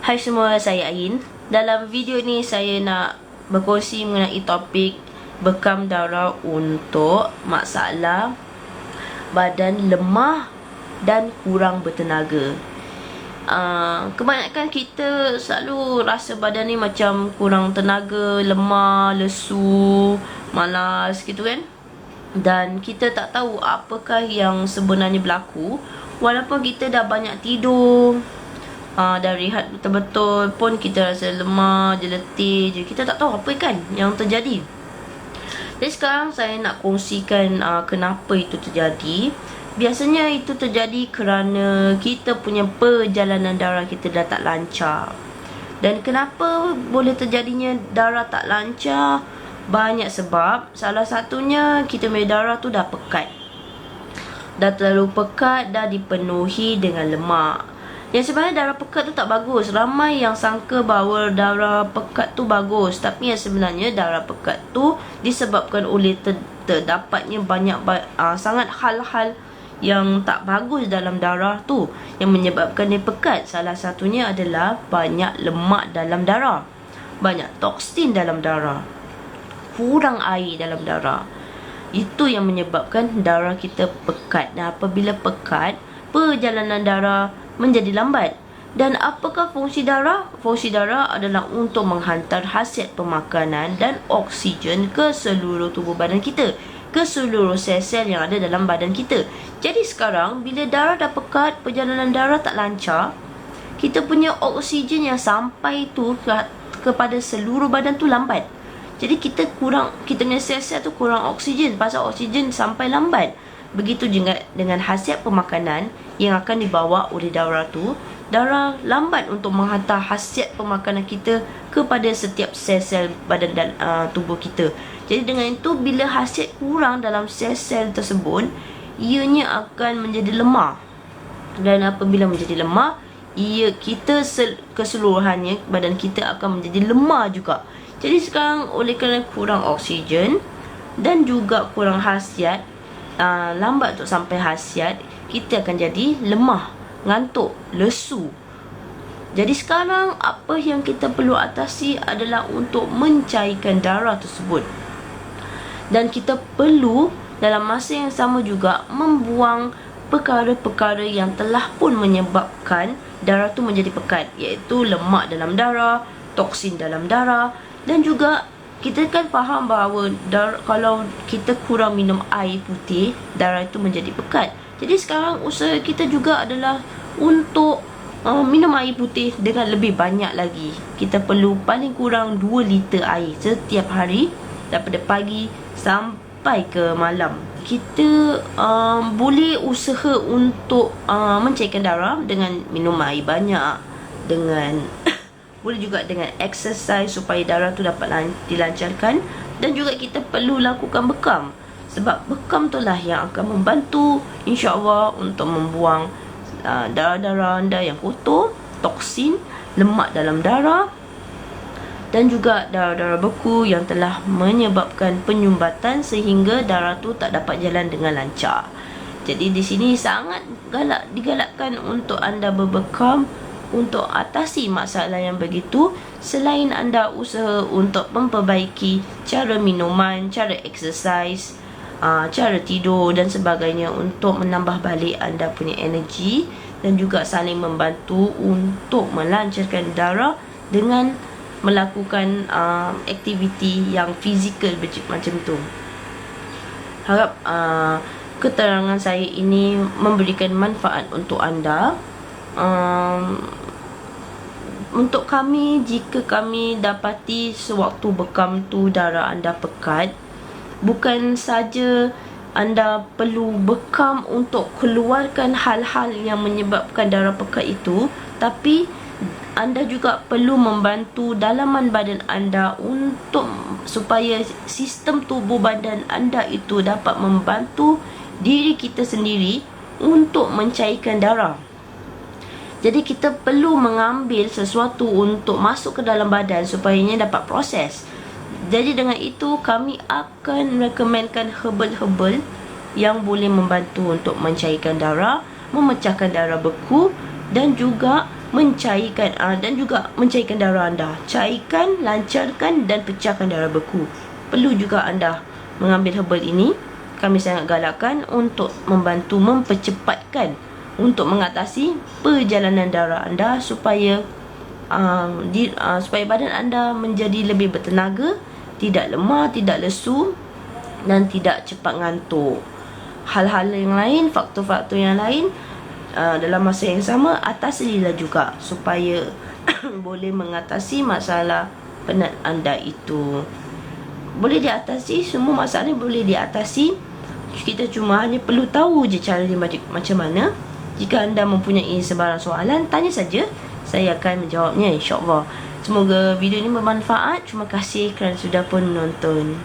Hai semua, saya Ain. Dalam video ni saya nak berkongsi mengenai topik bekam darah untuk masalah badan lemah dan kurang bertenaga. Kebanyakan kita selalu rasa badan ni macam kurang tenaga, lemah, lesu, malas gitu kan. Dan kita tak tahu apakah yang sebenarnya berlaku. Walaupun kita dah banyak tidur, dah rehat betul-betul pun kita rasa lemah je, letih je. Kita tak tahu apa kan yang terjadi. Jadi sekarang saya nak kongsikan kenapa itu terjadi. Biasanya itu terjadi kerana kita punya perjalanan darah kita dah tak lancar. Dan kenapa boleh terjadinya darah tak lancar? Banyak sebab. Salah satunya kita punya darah tu dah pekat. Dah terlalu pekat, dah dipenuhi dengan lemak. Yang sebenarnya darah pekat tu tak bagus. Ramai yang sangka bahawa darah pekat tu bagus, tapi yang sebenarnya darah pekat tu disebabkan oleh terdapatnya sangat hal-hal yang tak bagus dalam darah tu yang menyebabkan dia pekat. Salah satunya adalah banyak lemak dalam darah, banyak toksin dalam darah, kurang air dalam darah. Itu yang menyebabkan darah kita pekat. Dan apabila pekat, perjalanan darah menjadi lambat. Dan apakah fungsi darah? Fungsi darah adalah untuk menghantar hasiat pemakanan dan oksigen ke seluruh tubuh badan kita, ke seluruh sel-sel yang ada dalam badan kita. Jadi sekarang bila darah dah pekat, perjalanan darah tak lancar, kita punya oksigen yang sampai tu kepada seluruh badan tu lambat. Jadi kita punya sel-sel tu kurang oksigen. Pasal oksigen sampai lambat. Begitu juga dengan hasiat pemakanan yang akan dibawa oleh darah tu. Darah lambat untuk menghantar hasiat pemakanan kita kepada setiap sel-sel badan dan tubuh kita. Jadi dengan itu, bila hasiat kurang dalam sel-sel tersebut, ianya akan menjadi lemah. Dan apabila menjadi lemah, keseluruhannya badan kita akan menjadi lemah juga. Jadi sekarang oleh kerana kurang oksigen dan juga kurang hasiat, lambat untuk sampai hasiat, kita akan jadi lemah, ngantuk, lesu. Jadi sekarang apa yang kita perlu atasi adalah untuk mencairkan darah tersebut. Dan kita perlu dalam masa yang sama juga membuang perkara-perkara yang telah pun menyebabkan darah tu menjadi pekat, iaitu lemak dalam darah, toksin dalam darah. Dan juga kita kan faham bahawa kalau kita kurang minum air putih, darah itu menjadi pekat. Jadi sekarang usaha kita juga adalah untuk minum air putih dengan lebih banyak lagi. Kita perlu paling kurang 2 liter air setiap hari, daripada pagi sampai ke malam. Kita boleh usaha untuk mencairkan darah dengan minum air banyak, dengan boleh juga dengan exercise supaya darah tu dapat dilancarkan. Dan juga kita perlu lakukan bekam, sebab bekam tu lah yang akan membantu insya-Allah untuk membuang darah-darah anda yang kotor, toksin, lemak dalam darah, dan juga darah-darah beku yang telah menyebabkan penyumbatan sehingga darah tu tak dapat jalan dengan lancar. Jadi di sini sangat digalakkan untuk anda berbekam untuk atasi masalah yang begitu, selain anda usaha untuk memperbaiki cara minuman, cara exercise, cara tidur dan sebagainya untuk menambah balik anda punya energi, dan juga saling membantu untuk melancarkan darah dengan melakukan aktiviti yang fizikal macam tu. Harap keterangan saya ini memberikan manfaat untuk anda. Untuk kami, jika kami dapati sewaktu bekam tu darah anda pekat, bukan saja anda perlu bekam untuk keluarkan hal-hal yang menyebabkan darah pekat itu, tapi anda juga perlu membantu dalaman badan anda supaya sistem tubuh badan anda itu dapat membantu diri kita sendiri untuk mencairkan darah. Jadi kita perlu mengambil sesuatu untuk masuk ke dalam badan supaya ia dapat proses. Jadi dengan itu kami akan rekomenkan herbal-herbal yang boleh membantu untuk mencairkan darah, memecahkan darah beku, dan juga mencairkan dan juga mencairkan darah anda. Cairkan, lancarkan dan pecahkan darah beku. Perlu juga anda mengambil herbal ini. Kami sangat galakkan untuk membantu mempercepatkan, untuk mengatasi perjalanan darah anda supaya supaya badan anda menjadi lebih bertenaga, tidak lemah, tidak lesu dan tidak cepat ngantuk. Hal-hal yang lain, faktor-faktor yang lain dalam masa yang sama atasilah juga supaya boleh mengatasi masalah penat anda itu. Boleh diatasi, semua masalah ni boleh diatasi. Kita cuma hanya perlu tahu je cara dia macam mana. Jika anda mempunyai sebarang soalan, tanya saja, saya akan menjawabnya insya-Allah. Semoga video ini bermanfaat. Terima kasih kerana sudah pun menonton.